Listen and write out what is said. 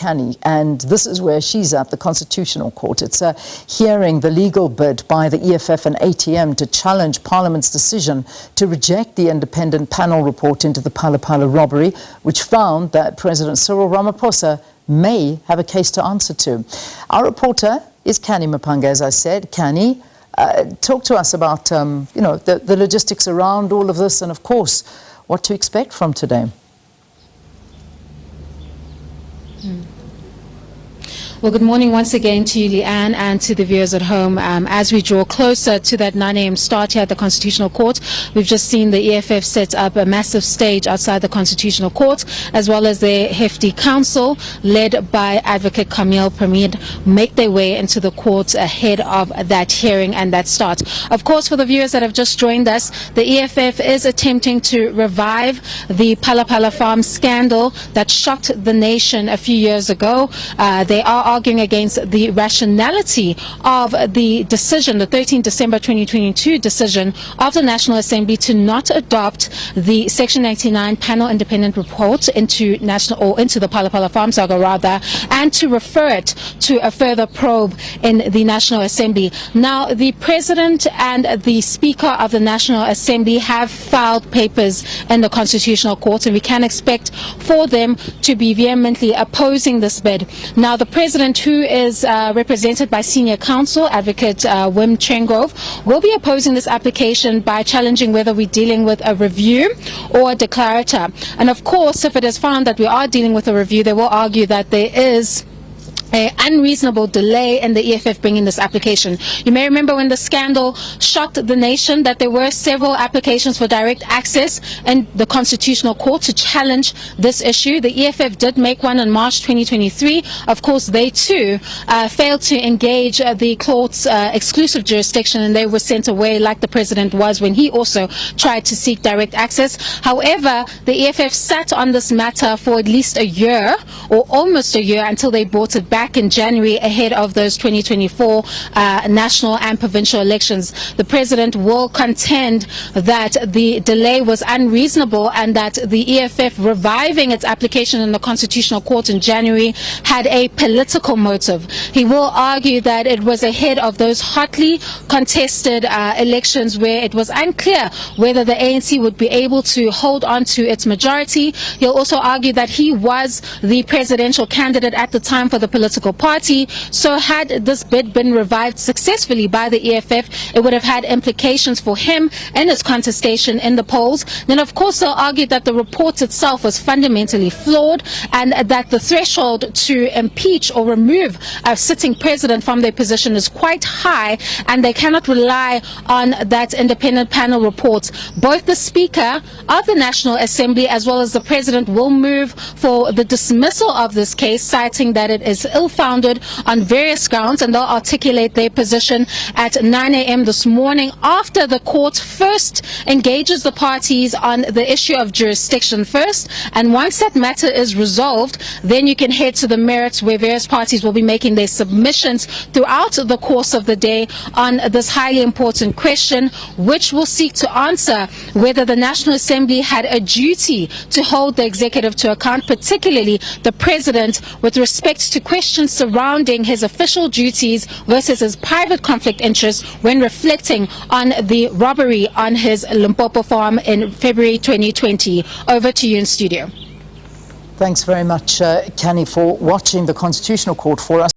Canny, and this is where she's at, the Constitutional Court. It's hearing the legal bid by the EFF and ATM to challenge Parliament's decision to reject the independent panel report into the Phala Phala robbery, which found that President Cyril Ramaphosa may have a case to answer to. Our reporter is Canny Maphanga, as I said. Canny, talk to us about the logistics around all of this, and of course what to expect from today. Well, good morning once again to you, Leanne, and to the viewers at home. As we draw closer to that 9 a.m. start here at the Constitutional Court, we've just seen the EFF set up a massive stage outside the Constitutional Court, as well as their hefty council, led by Advocate Camille Permid, make their way into the court ahead of that hearing and that start. Of course, for the viewers that have just joined us, the EFF is attempting to revive the Phala Phala Farm scandal that shocked the nation a few years ago. They are arguing against the rationality of the decision, the 13 December 2022 decision of the National Assembly to not adopt the Section 99 panel independent report into the Phala Phala Farm Saga rather, and to refer it to a further probe in the National Assembly. Now, the President and the Speaker of the National Assembly have filed papers in the Constitutional Court, and we can expect for them to be vehemently opposing this bid. Now, the President, who is represented by Senior Counsel Advocate Wim Chengrove, will be opposing this application by challenging whether we're dealing with a review or a declarator. And of course, if it is found that we are dealing with a review, they will argue that there is an unreasonable delay in the EFF bringing this application. You may remember when the scandal shocked the nation that there were several applications for direct access in the Constitutional Court to challenge this issue. The EFF did make one in March 2023. Of course, they too failed to engage the court's exclusive jurisdiction, and they were sent away like the President was when he also tried to seek direct access. However, the EFF sat on this matter for at least a year, or almost a year, until they brought it back in January ahead of those 2024 national and provincial elections. The President will contend that the delay was unreasonable and that the EFF reviving its application in the Constitutional Court in January had a political motive. He will argue that it was ahead of those hotly contested elections where it was unclear whether the ANC would be able to hold on to its majority. He'll also argue that he was the presidential candidate at the time for the political party, so had this bid been revived successfully by the EFF, it would have had implications for him and his contestation in the polls. Then of course they'll argue that the report itself was fundamentally flawed, and that the threshold to impeach or remove a sitting president from their position is quite high, and they cannot rely on that independent panel report. Both the Speaker of the National Assembly as well as the President will move for the dismissal of this case, citing that it is ill-founded on various grounds, and they'll articulate their position at 9 a.m. this morning after the court first engages the parties on the issue of jurisdiction first. And once that matter is resolved, then you can head to the merits, where various parties will be making their submissions throughout the course of the day on this highly important question, which will seek to answer whether the National Assembly had a duty to hold the executive to account, particularly the President, with respect to questions surrounding his official duties versus his private conflict interests when reflecting on the robbery on his Limpopo farm in February 2020. Over to you in studio. Thanks very much, Canny, for watching the Constitutional Court for us.